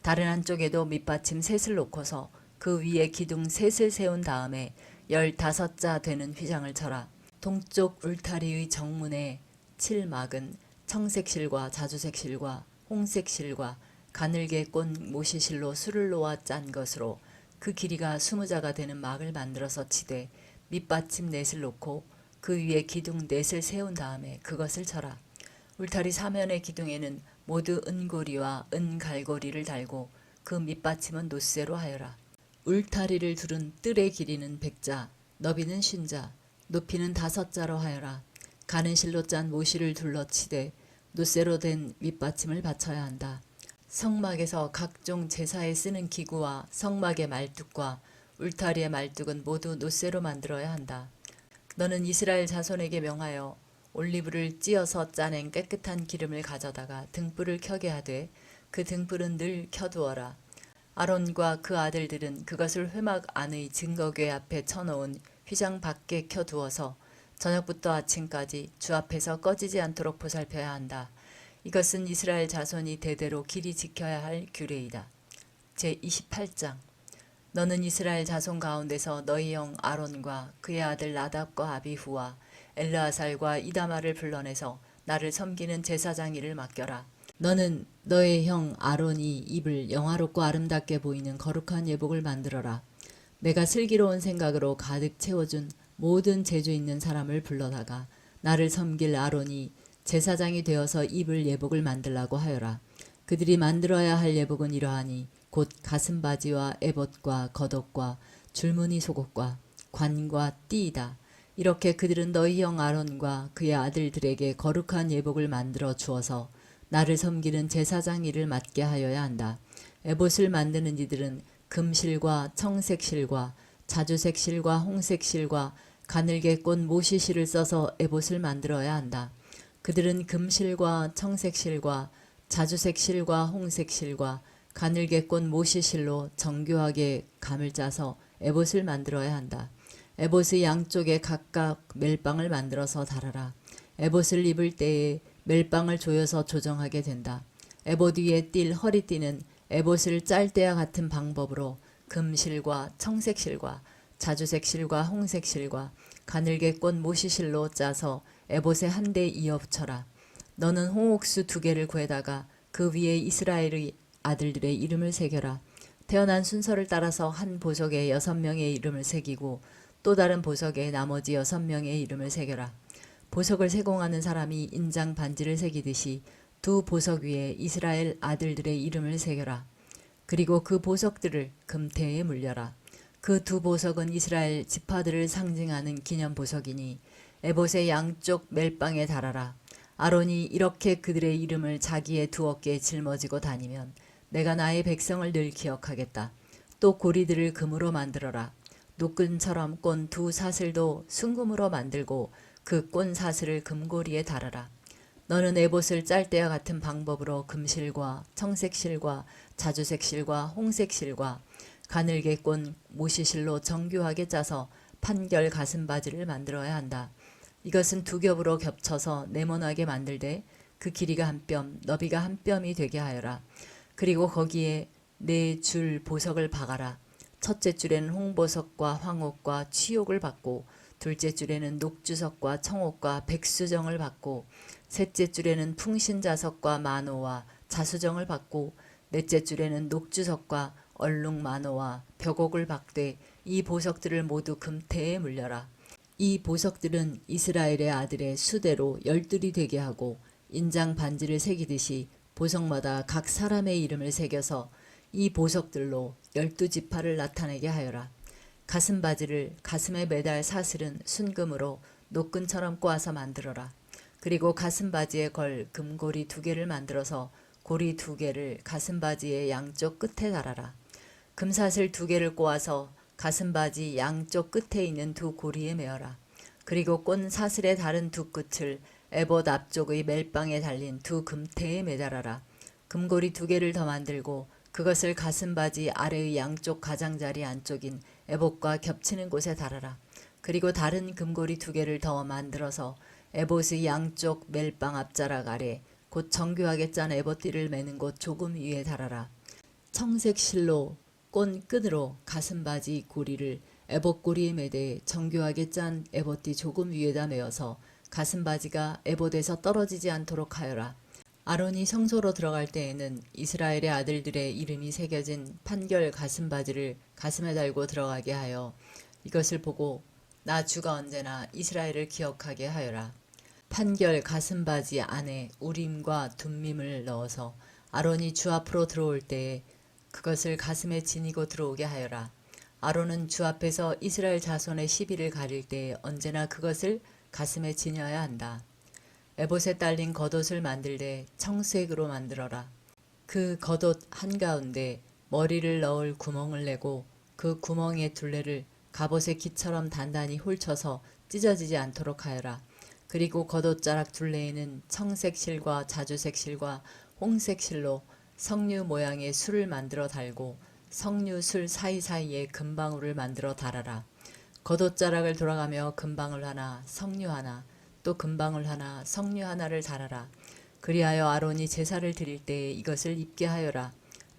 다른 한쪽에도 밑받침 3을 놓고서 그 위에 기둥 3을 세운 다음에 15자 되는 휘장을 쳐라. 동쪽 울타리의 정문에 칠 막은 청색 실과 자주색 실과 홍색 실과 가늘게 꼰 모시실로 수를 놓아 짠 것으로 그 길이가 20자가 되는 막을 만들어서 치되 밑받침 4을 놓고 그 위에 기둥 4을 세운 다음에 그것을 쳐라. 울타리 사면의 기둥에는 모두 은고리와 은갈고리를 달고 그 밑받침은 놋쇠로 하여라. 울타리를 두른 뜰의 길이는 100자, 너비는 50자, 높이는 5자로 하여라. 가는 실로 짠 모시를 둘러치되 놋쇠로 된 밑받침을 받쳐야 한다. 성막에서 각종 제사에 쓰는 기구와 성막의 말뚝과 울타리의 말뚝은 모두 놋쇠로 만들어야 한다. 너는 이스라엘 자손에게 명하여 올리브를 찧어서 짜낸 깨끗한 기름을 가져다가 등불을 켜게 하되 그 등불은 늘 켜두어라. 아론과 그 아들들은 그것을 회막 안의 증거궤 앞에 쳐놓은 휘장 밖에 켜두어서 저녁부터 아침까지 주 앞에서 꺼지지 않도록 보살펴야 한다. 이것은 이스라엘 자손이 대대로 길이 지켜야 할 규례이다. 제28장 너는 이스라엘 자손 가운데서 너희 형 아론과 그의 아들 나답과 아비후와 엘르아살과 이다말을 불러내서 나를 섬기는 제사장 일을 맡겨라. 너는 너의 형 아론이 입을 영화롭고 아름답게 보이는 거룩한 예복을 만들어라. 내가 슬기로운 생각으로 가득 채워준 모든 재주 있는 사람을 불러다가 나를 섬길 아론이 제사장이 되어서 입을 예복을 만들라고 하여라. 그들이 만들어야 할 예복은 이러하니 곧 가슴바지와 에봇과 겉옷과 줄무늬 속옷과 관과 띠이다. 이렇게 그들은 너희 형 아론과 그의 아들들에게 거룩한 예복을 만들어 주어서 나를 섬기는 제사장 일을 맡게 하여야 한다. 에봇을 만드는 이들은 금실과 청색실과 자주색실과 홍색실과 가늘게 꼰 모시실을 써서 에봇을 만들어야 한다. 그들은 금실과 청색실과 자주색실과 홍색실과 가늘게 꼰 모시실로 정교하게 감을 짜서 에봇을 만들어야 한다. 에봇의 양쪽에 각각 멜빵을 만들어서 달아라. 에봇을 입을 때에 멜빵을 조여서 조정하게 된다. 에봇 위에 띌 허리띠는 에봇을 짤 때와 같은 방법으로 금실과 청색실과 자주색실과 홍색실과 가늘게 꼰 모시실로 짜서 에봇에 한데 이어 붙여라. 너는 홍옥수 2개를 구해다가 그 위에 이스라엘의 아들들의 이름을 새겨라. 태어난 순서를 따라서 한 보석에 6명의 이름을 새기고 또 다른 보석에 나머지 6명의 이름을 새겨라. 보석을 세공하는 사람이 인장 반지를 새기듯이 2 보석 위에 이스라엘 아들들의 이름을 새겨라. 그리고 그 보석들을 금태에 물려라. 그 2 보석은 이스라엘 지파들을 상징하는 기념 보석이니 에봇의 양쪽 멜빵에 달아라. 아론이 이렇게 그들의 이름을 자기의 2 어깨에 짊어지고 다니면 내가 나의 백성을 늘 기억하겠다. 또 고리들을 금으로 만들어라. 노끈처럼 꼰 2 사슬도 순금으로 만들고 그 꼰 사슬을 금고리에 달아라. 너는 에봇을 짤 때와 같은 방법으로 금실과 청색실과 자주색실과 홍색실과 가늘게 꼰 모시실로 정교하게 짜서 판결 가슴바지를 만들어야 한다. 이것은 2 겹으로 겹쳐서 네모나게 만들되 그 길이가 1뼘, 너비가 1뼘이 되게 하여라. 그리고 거기에 4줄 보석을 박아라. 첫째 줄에는 홍보석과 황옥과 취옥을 받고 둘째 줄에는 녹주석과 청옥과 백수정을 받고 셋째 줄에는 풍신자석과 만호와 자수정을 받고 넷째 줄에는 녹주석과 얼룩만호와 벽옥을 박되 이 보석들을 모두 금태에 물려라. 이 보석들은 이스라엘의 아들의 수대로 12이 되게 하고 인장 반지를 새기듯이 보석마다 각 사람의 이름을 새겨서 이 보석들로 12지파를 나타내게 하여라. 가슴바지를 가슴에 매달 사슬은 순금으로 노끈처럼 꼬아서 만들어라. 그리고 가슴바지에 걸 금고리 2개를 만들어서 고리 2개를 가슴바지의 양쪽 끝에 달아라. 금사슬 2개를 꼬아서 가슴바지 양쪽 끝에 있는 2 고리에 메어라. 그리고 꼰 사슬의 다른 2 끝을 에봇 앞쪽의 멜빵에 달린 2 금태에 매달아라. 금고리 2개를 더 만들고 그것을 가슴바지 아래의 양쪽 가장자리 안쪽인 에봇과 겹치는 곳에 달아라. 그리고 다른 금고리 2개를 더 만들어서 에봇의 양쪽 멜빵 앞자락 아래 곧 정교하게 짠 에봇띠를 매는 곳 조금 위에 달아라. 청색 실로 꼰 끈으로 가슴바지 고리를 에봇 고리에 매대 정교하게 짠 에봇띠 조금 위에다 메어서 가슴바지가 에봇에서 떨어지지 않도록 하여라. 아론이 성소로 들어갈 때에는 이스라엘의 아들들의 이름이 새겨진 판결 가슴바지를 가슴에 달고 들어가게 하여 이것을 보고 나 주가 언제나 이스라엘을 기억하게 하여라. 판결 가슴바지 안에 우림과 둠밈을 넣어서 아론이 주 앞으로 들어올 때에 그것을 가슴에 지니고 들어오게 하여라. 아론은 주 앞에서 이스라엘 자손의 시비를 가릴 때에 언제나 그것을 가슴에 지녀야 한다. 에봇에 딸린 겉옷을 만들되 청색으로 만들어라. 그 겉옷 한가운데 머리를 넣을 구멍을 내고 그 구멍의 둘레를 갑옷의 기처럼 단단히 홀쳐서 찢어지지 않도록 하여라. 그리고 겉옷자락 둘레에는 청색 실과 자주색 실과 홍색 실로 석류 모양의 술을 만들어 달고 석류술 사이사이에 금방울을 만들어 달아라. 겉옷자락을 돌아가며 금방울 하나, 석류 하나, 또 금방울 하나, 석류 하나를 달아라. 그리하여 아론이 제사를 드릴 때에 이것을 입게 하여라.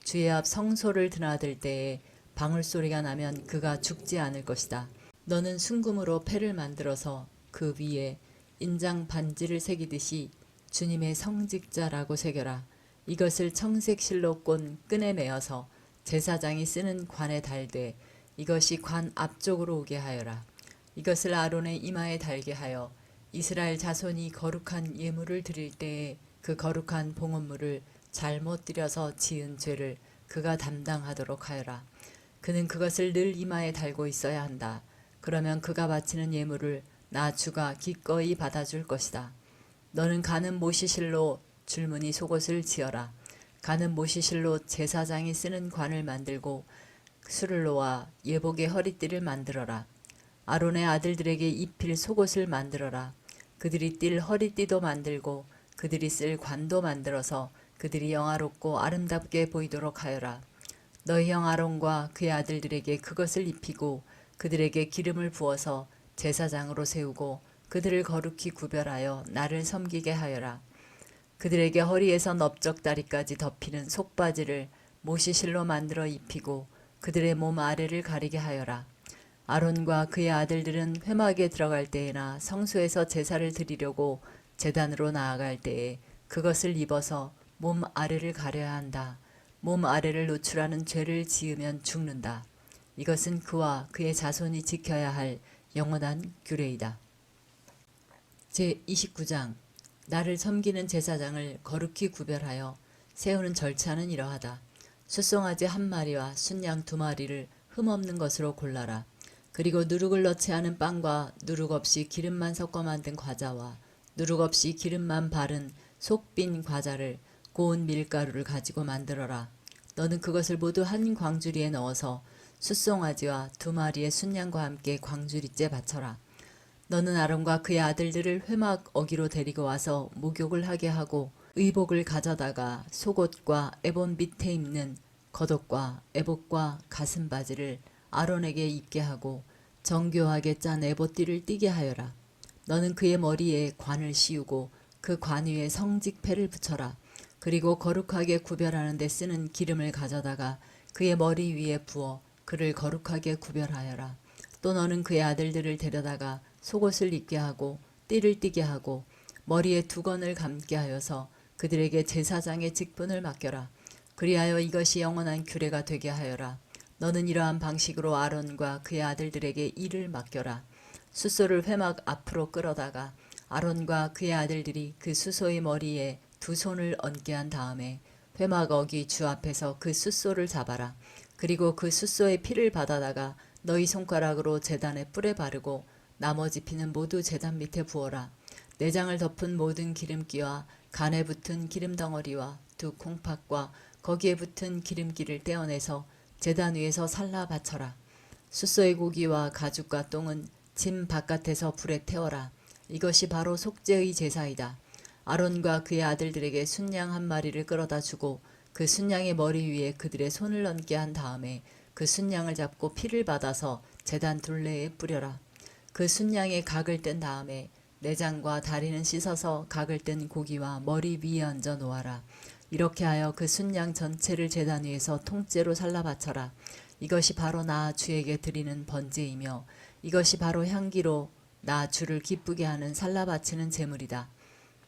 주의 앞 성소를 드나들 때에 방울소리가 나면 그가 죽지 않을 것이다. 너는 순금으로 패를 만들어서 그 위에 인장 반지를 새기듯이 주님의 성직자라고 새겨라. 이것을 청색 실로 꼰 끈에 매어서 제사장이 쓰는 관에 달되 이것이 관 앞쪽으로 오게 하여라. 이것을 아론의 이마에 달게 하여 이스라엘 자손이 거룩한 예물을 드릴 때에 그 거룩한 봉헌물을 잘못 드려서 지은 죄를 그가 담당하도록 하여라. 그는 그것을 늘 이마에 달고 있어야 한다. 그러면 그가 바치는 예물을 나 주가 기꺼이 받아줄 것이다. 너는 가는 모시실로 줄무늬 속옷을 지어라. 가는 모시실로 제사장이 쓰는 관을 만들고 술을 놓아 예복의 허리띠를 만들어라. 아론의 아들들에게 입힐 속옷을 만들어라. 그들이 띨 허리띠도 만들고 그들이 쓸 관도 만들어서 그들이 영화롭고 아름답게 보이도록 하여라. 너희 형 아론과 그의 아들들에게 그것을 입히고 그들에게 기름을 부어서 제사장으로 세우고 그들을 거룩히 구별하여 나를 섬기게 하여라. 그들에게 허리에서 넓적다리까지 덮이는 속바지를 모시실로 만들어 입히고 그들의 몸 아래를 가리게 하여라. 아론과 그의 아들들은 회막에 들어갈 때에나 성소에서 제사를 드리려고 제단으로 나아갈 때에 그것을 입어서 몸 아래를 가려야 한다. 몸 아래를 노출하는 죄를 지으면 죽는다. 이것은 그와 그의 자손이 지켜야 할 영원한 규례이다. 제29장 나를 섬기는 제사장을 거룩히 구별하여 세우는 절차는 이러하다. 숫송아지 한 마리와 순양 두 마리를 흠없는 것으로 골라라. 그리고 누룩을 넣지 않은 빵과 누룩 없이 기름만 섞어 만든 과자와 누룩 없이 기름만 바른 속 빈 과자를 고운 밀가루를 가지고 만들어라. 너는 그것을 모두 한 광주리에 넣어서 숫송아지와 두 마리의 순양과 함께 광주리째 바쳐라. 너는 아론과 그의 아들들을 회막 어기로 데리고 와서 목욕을 하게 하고 의복을 가져다가 속옷과 에봇 밑에 입는 겉옷과 에봇과 가슴바지를 아론에게 입게 하고 정교하게 짠 에봇띠를 띠게 하여라. 너는 그의 머리에 관을 씌우고 그 관 위에 성직패를 붙여라. 그리고 거룩하게 구별하는 데 쓰는 기름을 가져다가 그의 머리 위에 부어 그를 거룩하게 구별하여라. 또 너는 그의 아들들을 데려다가 속옷을 입게 하고 띠를 띠게 하고 머리에 두건을 감게 하여서 그들에게 제사장의 직분을 맡겨라. 그리하여 이것이 영원한 규례가 되게 하여라. 너는 이러한 방식으로 아론과 그의 아들들에게 일을 맡겨라. 숫소를 회막 앞으로 끌어다가 아론과 그의 아들들이 그 숫소의 머리에 두 손을 얹게 한 다음에 회막 어기 주 앞에서 그 숫소를 잡아라. 그리고 그 숫소의 피를 받아다가 너희 손가락으로 제단에 뿔에 바르고 나머지 피는 모두 제단 밑에 부어라. 내장을 덮은 모든 기름기와 간에 붙은 기름덩어리와 두 콩팥과 거기에 붙은 기름기를 떼어내서 제단 위에서 살라 바쳐라. 숫소의 고기와 가죽과 똥은 짐 바깥에서 불에 태워라. 이것이 바로 속죄의 제사이다. 아론과 그의 아들들에게 순양 한 마리를 끌어다 주고 그 순양의 머리 위에 그들의 손을 얹게 한 다음에 그 순양을 잡고 피를 받아서 제단 둘레에 뿌려라. 그 순양의 각을 뜬 다음에 내장과 다리는 씻어서 각을 뜬 고기와 머리 위에 얹어 놓아라. 이렇게 하여 그 순양 전체를 제단 위에서 통째로 살라 바쳐라. 이것이 바로 나 주에게 드리는 번제이며 이것이 바로 향기로 나 주를 기쁘게 하는 살라 바치는 제물이다.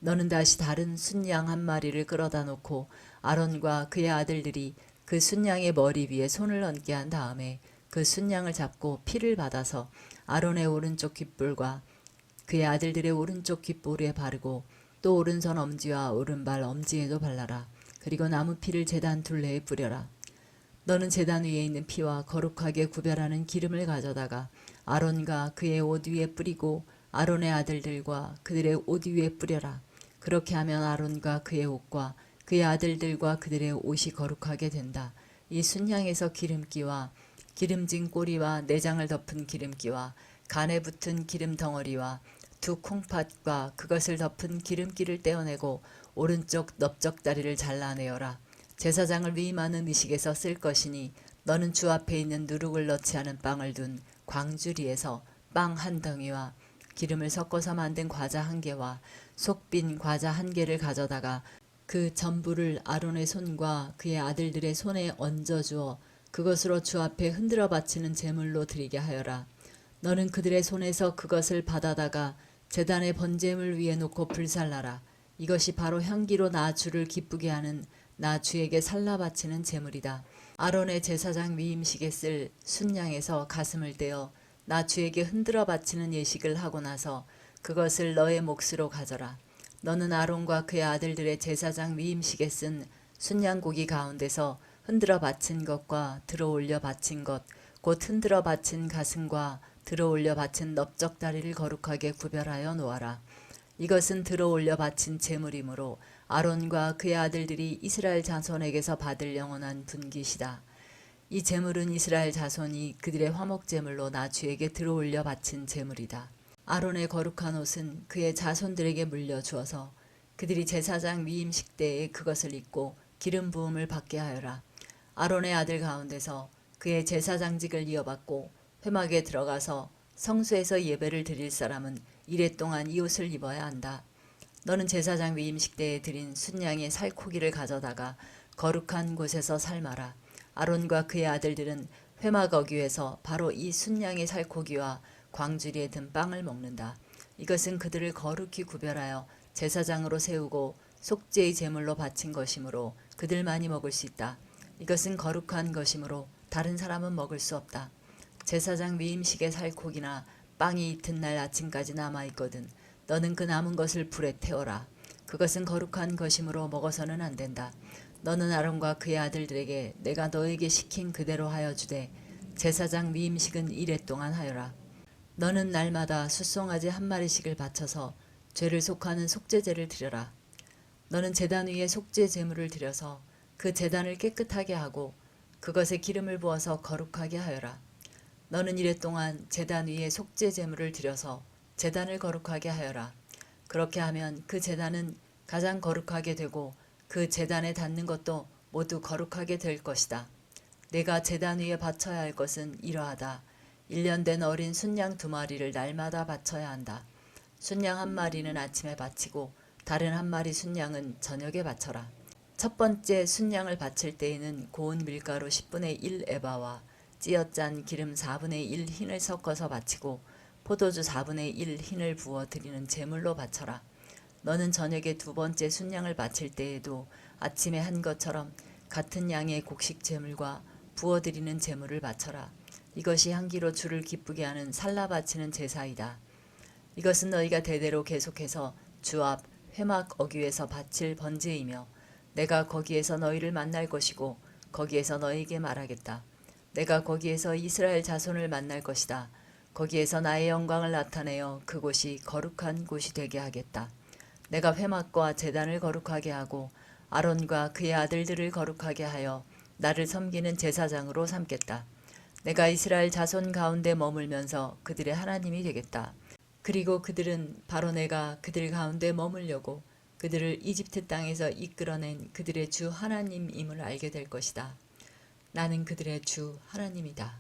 너는 다시 다른 순양 한 마리를 끌어다 놓고 아론과 그의 아들들이 그 순양의 머리 위에 손을 얹게 한 다음에 그 순양을 잡고 피를 받아서 아론의 오른쪽 귓불과 그의 아들들의 오른쪽 귓볼에 바르고 또 오른손 엄지와 오른발 엄지에도 발라라. 그리고 나무 피를 제단 둘레에 뿌려라. 너는 제단 위에 있는 피와 거룩하게 구별하는 기름을 가져다가 아론과 그의 옷 위에 뿌리고 아론의 아들들과 그들의 옷 위에 뿌려라. 그렇게 하면 아론과 그의 옷과 그의 아들들과 그들의 옷이 거룩하게 된다. 이 순양에서 기름기와 기름진 꼬리와 내장을 덮은 기름기와 간에 붙은 기름 덩어리와 두 콩팥과 그것을 덮은 기름기를 떼어내고 오른쪽 넓적다리를 잘라내어라. 제사장을 위임하는 의식에서 쓸 것이니 너는 주 앞에 있는 누룩을 넣지 않은 빵을 둔 광주리에서 빵 한 덩이와 기름을 섞어서 만든 과자 한 개와 속빈 과자 한 개를 가져다가 그 전부를 아론의 손과 그의 아들들의 손에 얹어 주어 그것으로 주 앞에 흔들어 바치는 제물로 드리게 하여라. 너는 그들의 손에서 그것을 받아다가 제단의 번제물 위에 놓고 불살라라. 이것이 바로 향기로 나 주를 기쁘게 하는 나 주에게 살라 바치는 제물이다. 아론의 제사장 위임식에 쓸 순양에서 가슴을 떼어 나 주에게 흔들어 바치는 예식을 하고 나서 그것을 너의 몫으로 가져라. 너는 아론과 그의 아들들의 제사장 위임식에 쓴 순양고기 가운데서 흔들어 바친 것과 들어올려 바친 것, 곧 흔들어 바친 가슴과 들어올려 바친 넓적다리를 거룩하게 구별하여 놓아라. 이것은 들어올려 바친 제물이므로 아론과 그의 아들들이 이스라엘 자손에게서 받을 영원한 분깃이다. 이 제물은 이스라엘 자손이 그들의 화목제물로 나 주에게 들어올려 바친 제물이다. 아론의 거룩한 옷은 그의 자손들에게 물려주어서 그들이 제사장 위임식 때에 그것을 입고 기름 부음을 받게 하여라. 아론의 아들 가운데서 그의 제사장직을 이어받고 회막에 들어가서 성소에서 예배를 드릴 사람은 이레 동안 이 옷을 입어야 한다. 너는 제사장 위임식 때에 드린 순양의 살코기를 가져다가 거룩한 곳에서 삶아라. 아론과 그의 아들들은 회막 어귀에서 바로 이 순양의 살코기와 광주리에 든 빵을 먹는다. 이것은 그들을 거룩히 구별하여 제사장으로 세우고 속죄의 제물로 바친 것이므로 그들만이 먹을 수 있다. 이것은 거룩한 것이므로 다른 사람은 먹을 수 없다. 제사장 위임식의 살코기나 빵이 이튿날 아침까지 남아있거든 너는 그 남은 것을 불에 태워라. 그것은 거룩한 것이므로 먹어서는 안 된다. 너는 아론과 그의 아들들에게 내가 너에게 시킨 그대로 하여 주되 제사장 위임식은 이레 동안 하여라. 너는 날마다 숫송아지 한 마리씩을 바쳐서 죄를 속하는 속죄제를 드려라. 너는 제단 위에 속죄 제물을 드려서 그 제단을 깨끗하게 하고 그것에 기름을 부어서 거룩하게 하여라. 너는 이레 동안 제단 위에 속죄 제물을 드려서 제단을 거룩하게 하여라. 그렇게 하면 그 제단은 가장 거룩하게 되고 그 제단에 닿는 것도 모두 거룩하게 될 것이다. 내가 제단 위에 바쳐야 할 것은 이러하다. 1년 된 어린 순양 2마리를 날마다 바쳐야 한다. 순양 1마리는 아침에 바치고 다른 1마리 순양은 저녁에 바쳐라. 첫 번째 순양을 바칠 때에는 고운 밀가루 10분의 1 에바와 찌어짠 기름 4분의 1 흰을 섞어서 바치고 포도주 4분의 1 흰을 부어 드리는 제물로 바쳐라. 너는 저녁에 두 번째 순양을 바칠 때에도 아침에 한 것처럼 같은 양의 곡식 제물과 부어 드리는 제물을 바쳐라. 이것이 향기로 주를 기쁘게 하는 살라 바치는 제사이다. 이것은 너희가 대대로 계속해서 주 앞 회막 어귀에서 바칠 번제이며 내가 거기에서 너희를 만날 것이고 거기에서 너희에게 말하겠다. 내가 거기에서 이스라엘 자손을 만날 것이다. 거기에서 나의 영광을 나타내어 그곳이 거룩한 곳이 되게 하겠다. 내가 회막과 제단을 거룩하게 하고 아론과 그의 아들들을 거룩하게 하여 나를 섬기는 제사장으로 삼겠다. 내가 이스라엘 자손 가운데 머물면서 그들의 하나님이 되겠다. 그리고 그들은 바로 내가 그들 가운데 머물려고 그들을 이집트 땅에서 이끌어낸 그들의 주 하나님임을 알게 될 것이다. 나는 그들의 주 하나님이다.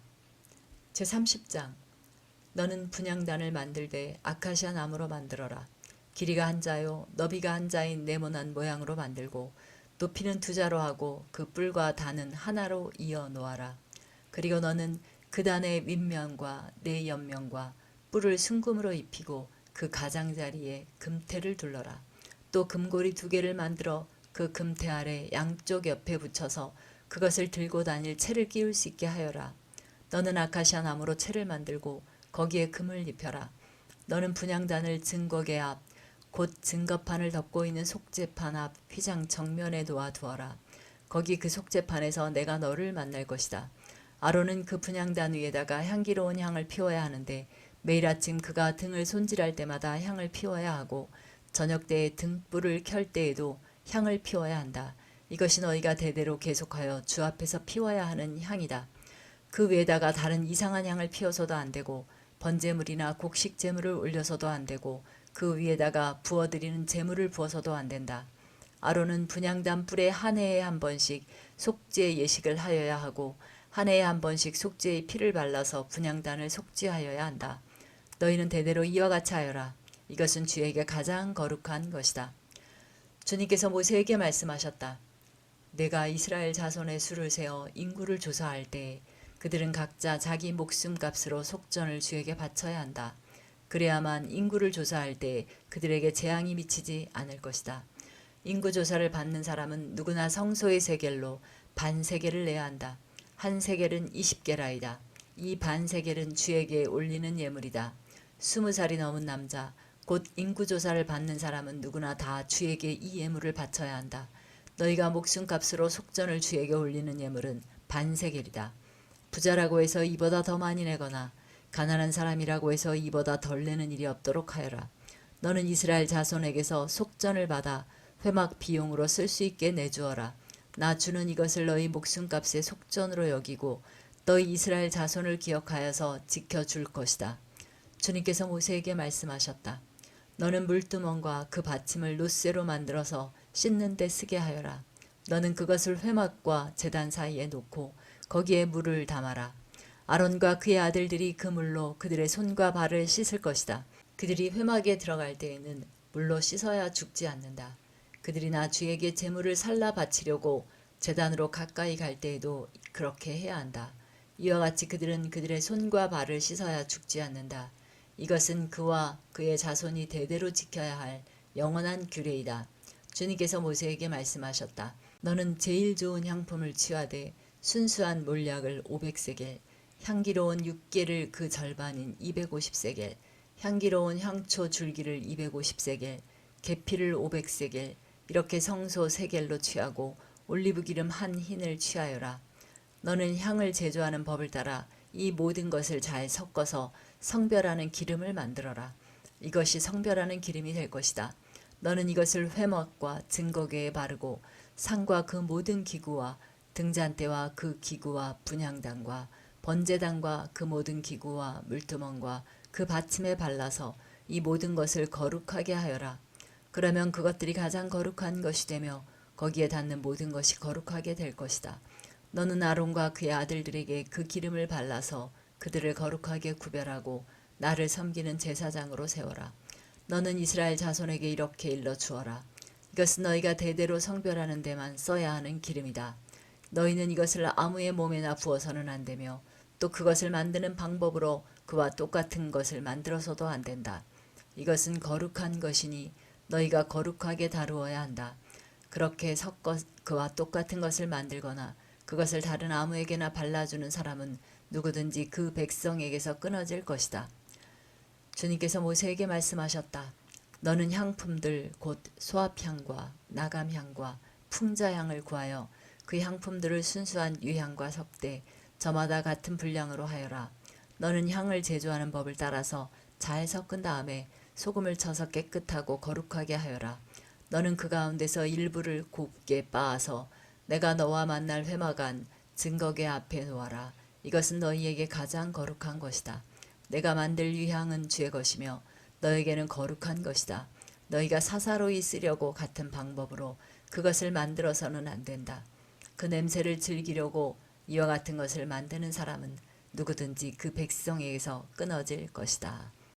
제30장 너는 분향단을 만들되 아카시아 나무로 만들어라. 길이가 한 자요 너비가 한 자인 네모난 모양으로 만들고 높이는 2자로 하고 그 뿔과 단은 하나로 이어 놓아라. 그리고 너는 그 단의 윗면과 네 옆면과 뿔을 순금으로 입히고 그 가장자리에 금태를 둘러라. 또 금고리 2개를 만들어 그 금태 아래 양쪽 옆에 붙여서 그것을 들고 다닐 채를 끼울 수 있게 하여라. 너는 아카시아 나무로 채를 만들고 거기에 금을 입혀라. 너는 분향단을 증거계 앞 곧 증거판을 덮고 있는 속죄판 앞 휘장 정면에 놓아 두어라. 거기 그 속죄판에서 내가 너를 만날 것이다. 아론은 그 분향단 위에다가 향기로운 향을 피워야 하는데 매일 아침 그가 등을 손질할 때마다 향을 피워야 하고 저녁 때에 등불을 켤 때에도 향을 피워야 한다. 이것이 너희가 대대로 계속하여 주 앞에서 피워야 하는 향이다. 그 위에다가 다른 이상한 향을 피워서도 안 되고 번제물이나 곡식 제물을 올려서도 안 되고 그 위에다가 부어드리는 제물을 부어서도 안 된다. 아론은 분향단 뿔에 한 해에 한 번씩 속죄 예식을 하여야 하고 한 해에 한 번씩 속죄의 피를 발라서 분향단을 속죄하여야 한다. 너희는 대대로 이와 같이 하여라. 이것은 주에게 가장 거룩한 것이다. 주님께서 모세에게 말씀하셨다. 내가 이스라엘 자손의 수를 세어 인구를 조사할 때 그들은 각자 자기 목숨값으로 속전을 주에게 바쳐야 한다. 그래야만 인구를 조사할 때 그들에게 재앙이 미치지 않을 것이다. 인구 조사를 받는 사람은 누구나 성소의 세겔로 반 세겔을 내야 한다. 한 세겔은 20게라이다. 이 반 세겔은 주에게 올리는 예물이다. 20살이 넘은 남자, 곧 인구 조사를 받는 사람은 누구나 다 주에게 이 예물을 바쳐야 한다. 너희가 목숨값으로 속전을 주에게 올리는 예물은 반 세겔이다. 부자라고 해서 이보다 더 많이 내거나 가난한 사람이라고 해서 이보다 덜 내는 일이 없도록 하여라. 너는 이스라엘 자손에게서 속전을 받아 회막 비용으로 쓸 수 있게 내주어라. 나 주는 이것을 너희 목숨값의 속전으로 여기고 너희 이스라엘 자손을 기억하여서 지켜줄 것이다. 주님께서 모세에게 말씀하셨다. 너는 물두멍과 그 받침을 노쇠로 만들어서 씻는 데 쓰게 하여라. 너는 그것을 회막과 제단 사이에 놓고 거기에 물을 담아라. 아론과 그의 아들들이 그 물로 그들의 손과 발을 씻을 것이다. 그들이 회막에 들어갈 때에는 물로 씻어야 죽지 않는다. 그들이 나 주에게 제물을 살라 바치려고 제단으로 가까이 갈 때에도 그렇게 해야 한다. 이와 같이 그들은 그들의 손과 발을 씻어야 죽지 않는다. 이것은 그와 그의 자손이 대대로 지켜야 할 영원한 규례이다. 주님께서 모세에게 말씀하셨다. 너는 제일 좋은 향품을 취하되 순수한 몰약을 500세겔, 향기로운 육개를 그 절반인 250세겔, 향기로운 향초 줄기를 250세겔, 계피를 500세겔, 이렇게 성소 세겔로 취하고 올리브 기름 한 흰을 취하여라. 너는 향을 제조하는 법을 따라 이 모든 것을 잘 섞어서 성별하는 기름을 만들어라. 이것이 성별하는 기름이 될 것이다. 너는 이것을 회막과 증거궤에 바르고 상과 그 모든 기구와 등잔대와 그 기구와 분향단과 번제단과 그 모든 기구와 물두멍과 그 받침에 발라서 이 모든 것을 거룩하게 하여라. 그러면 그것들이 가장 거룩한 것이 되며 거기에 닿는 모든 것이 거룩하게 될 것이다. 너는 아론과 그의 아들들에게 그 기름을 발라서 그들을 거룩하게 구별하고 나를 섬기는 제사장으로 세워라. 너는 이스라엘 자손에게 이렇게 일러 주어라. 이것은 너희가 대대로 성별하는 데만 써야 하는 기름이다. 너희는 이것을 아무의 몸에나 부어서는 안 되며 또 그것을 만드는 방법으로 그와 똑같은 것을 만들어서도 안 된다. 이것은 거룩한 것이니 너희가 거룩하게 다루어야 한다. 그렇게 섞어 그와 똑같은 것을 만들거나 그것을 다른 아무에게나 발라주는 사람은 누구든지 그 백성에게서 끊어질 것이다. 주님께서 모세에게 말씀하셨다. 너는 향품들 곧 소합향과 나감향과 풍자향을 구하여 그 향품들을 순수한 유향과 섞되 저마다 같은 분량으로 하여라. 너는 향을 제조하는 법을 따라서 잘 섞은 다음에 소금을 쳐서 깨끗하고 거룩하게 하여라. 너는 그 가운데서 일부를 곱게 빻아서 내가 너와 만날 회막안 증거궤 앞에 놓아라. 이것은 너희에게 가장 거룩한 것이다. 내가 만들 유향은 주의 것이며 너에게는 거룩한 것이다. 너희가 사사로이 쓰려고 같은 방법으로 그것을 만들어서는 안 된다. 그 냄새를 즐기려고 이와 같은 것을 만드는 사람은 누구든지 그 백성에게서 끊어질 것이다.